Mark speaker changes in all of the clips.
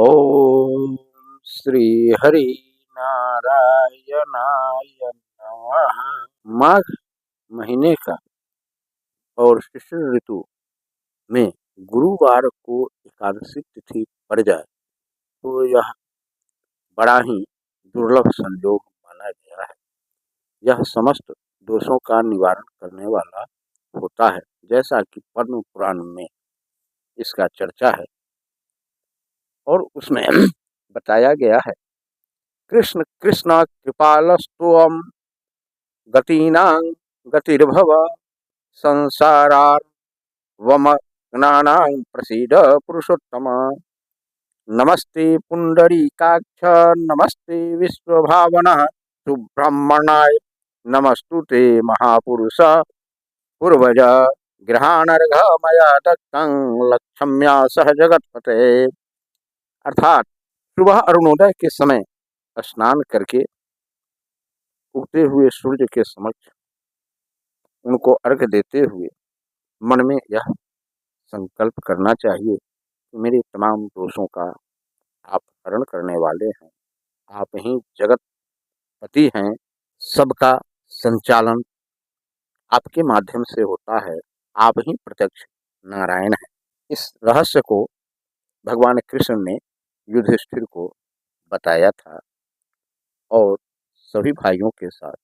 Speaker 1: ओम श्री हरि नारायणाय नमः। माघ महीने का और शिशिर ऋतु में गुरुवार को एकादशी तिथि पड़ जाए तो यह बड़ा ही दुर्लभ संयोग माना गया है। यह समस्त दोषों का निवारण करने वाला होता है, जैसा कि पद्म पुराण में इसका चर्चा है और उसमें बताया गया है। कृष्ण कृष्ण कृपालस्तुअम गतीनां गतिर्भव संसारार्वमग्नानां प्रसीद पुरुषोत्तम। नमस्ते पुंडरीकाक्ष नमस्ते विश्वभावनः सुब्रह्मण्याय नमस्तुते महापुरुष पूर्वज गृहाणर्घ मया दत्तं लक्ष्म्या सह जगतपते। अर्थात सुबह अरुणोदय के समय स्नान करके उगते हुए सूर्य के समक्ष उनको अर्घ देते हुए मन में यह संकल्प करना चाहिए कि मेरे तमाम दोषों का आप हरण करने वाले हैं, आप ही जगत पति हैं, सबका संचालन आपके माध्यम से होता है, आप ही प्रत्यक्ष नारायण हैं। इस रहस्य को भगवान कृष्ण ने युधिष्ठिर को बताया था और सभी भाइयों के साथ,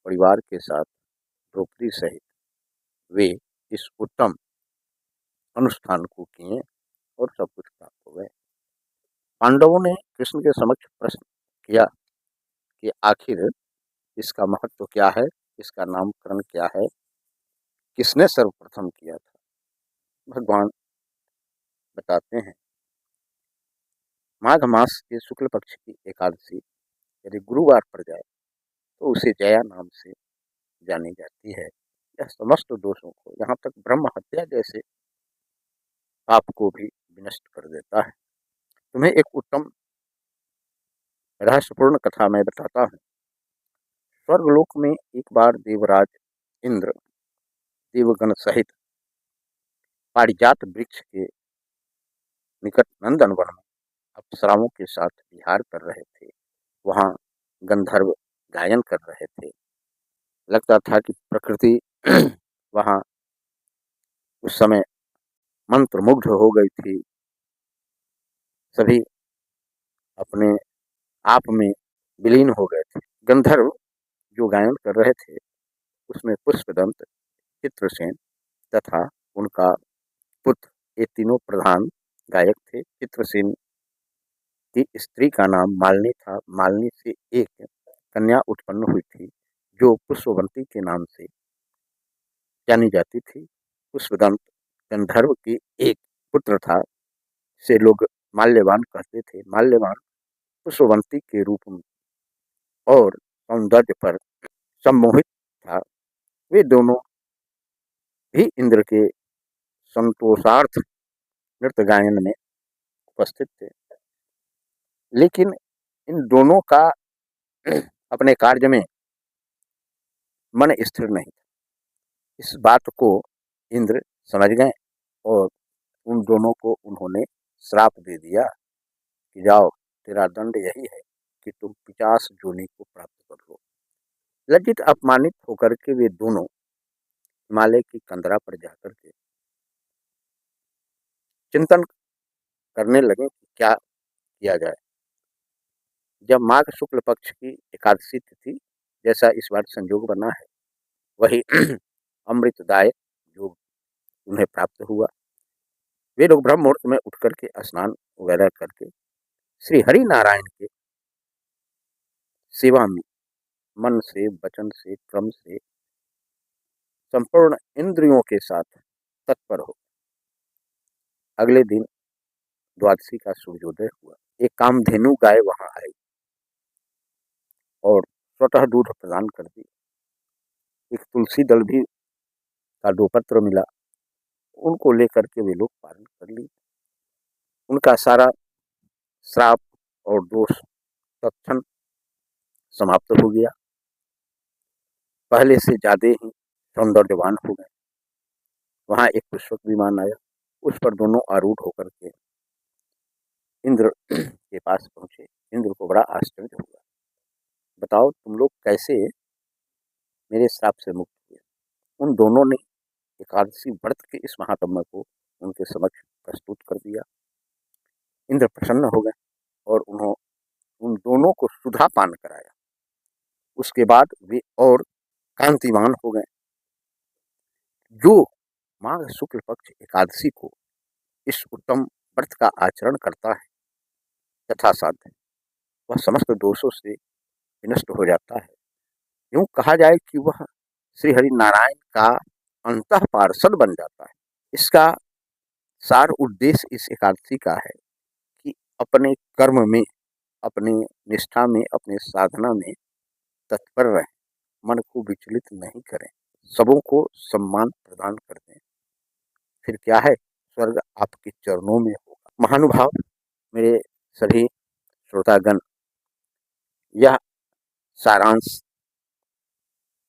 Speaker 1: परिवार के साथ, द्रौपदी सहित वे इस उत्तम अनुष्ठान को किए और सब कुछ प्राप्त हो गए। पांडवों ने कृष्ण के समक्ष प्रश्न किया कि आखिर इसका महत्व क्या है, इसका नामकरण क्या है, किसने सर्वप्रथम किया था। भगवान बताते हैं, माघ मास के शुक्ल पक्ष की एकादशी यदि गुरुवार पड़ जाए तो उसे जया नाम से जानी जाती है। यह समस्त दोषों को, यहाँ तक ब्रह्म हत्या जैसे पाप को भी विनष्ट कर देता है। तुम्हें एक उत्तम रहस्यपूर्ण कथा मैं बताता हूँ। स्वर्गलोक में एक बार देवराज इंद्र देवगण सहित पारिजात वृक्ष के निकट नंदनवन में अप्सराओं के साथ विहार कर रहे थे। वहां गंधर्व गायन कर रहे थे। लगता था कि प्रकृति वहां उस समय मंत्रमुग्ध हो गई थी। सभी अपने आप में विलीन हो गए थे। गंधर्व जो गायन कर रहे थे उसमें पुष्पदंत, चित्रसेन तथा उनका पुत्र, ये तीनों प्रधान गायक थे। चित्रसेन की स्त्री का नाम मालिनी था। मालिनी से एक कन्या उत्पन्न हुई थी जो पुष्पवंती के नाम से जानी जाती थी। पुष्पदंत गंधर्व के एक पुत्र था, से लोग माल्यवान कहते थे। माल्यवान पुष्पवंती के रूप में और सौंदर्य पर सम्मोहित था। वे दोनों भी इंद्र के संतोषार्थ नृत्य गायन में उपस्थित थे, लेकिन इन दोनों का अपने कार्य में मन स्थिर नहीं था। इस बात को इंद्र समझ गए और उन दोनों को उन्होंने श्राप दे दिया कि जाओ, तेरा दंड यही है कि तुम 50 योनि को प्राप्त कर लो। लज्जित अपमानित होकर के वे दोनों हिमालय की कंदरा पर जाकर के चिंतन करने लगे कि क्या किया जाए। जब माघ शुक्ल पक्ष की एकादशी तिथि जैसा इस बार संयोग बना है, वही अमृतदायक योग उन्हें प्राप्त हुआ। वे लोग ब्रह्म मुहूर्त में उठ करके स्नान वगैरह करके श्री हरि नारायण के सेवा में मन से, वचन से, क्रम से, संपूर्ण इंद्रियों के साथ तत्पर हो। अगले दिन द्वादशी का सूर्योदय हुआ। एक कामधेनु गाय वहां आई और स्वतः दूध प्रदान कर दी। एक तुलसी दल भी का दोपत्र मिला, उनको लेकर के वे लोग पालन कर ली। उनका सारा श्राप और दोष तत्क्षण समाप्त हो गया। पहले से ज्यादा ही सौंदर्यवान हो गए। वहां एक पुष्पक विमान आया, उस पर दोनों आरूढ़ होकर के इंद्र के पास पहुंचे। इंद्र को बड़ा आश्चर्य हुआ। बताओ तुम लोग कैसे मेरे श्राप से मुक्त हुए। उन दोनों ने एकादशी व्रत के इस महात्म्य को उनके समक्ष प्रस्तुत कर दिया। इंद्र प्रसन्न हो गए और उन्होंने उन दोनों को सुधा पान कराया। उसके बाद वे और कांतिमान हो गए। जो माघ शुक्ल पक्ष एकादशी को इस उत्तम व्रत का आचरण करता है यथासाध्य, वह समस्त दोषों से विनष्ट हो जाता है। यूं कहा जाए कि वह श्री हरि नारायण का अंतः पार्षद बन जाता है। इसका सार उद्देश्य इस एकादशी का है कि अपने कर्म में, अपने निष्ठा में, अपने साधना में तत्पर रहें, मन को विचलित नहीं करें, सबों को सम्मान प्रदान कर दें। फिर क्या है, स्वर्ग आपके चरणों में होगा। महानुभाव, मेरे सभी श्रोतागण, यह सारांश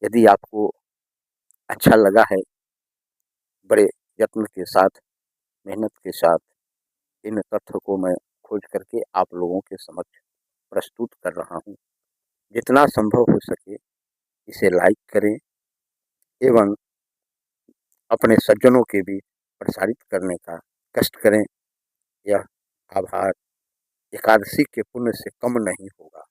Speaker 1: यदि आपको अच्छा लगा है, बड़े यत्न के साथ, मेहनत के साथ इन तथ्य को मैं खोज करके आप लोगों के समक्ष प्रस्तुत कर रहा हूँ। जितना संभव हो सके इसे लाइक करें एवं अपने सज्जनों के बीच प्रसारित करने का कष्ट करें। यह आभार एकादशी के पुण्य से कम नहीं होगा।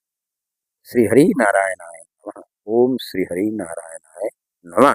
Speaker 1: श्री हरि नारायणाय नमः। ओम श्री हरि नारायणाय नमः।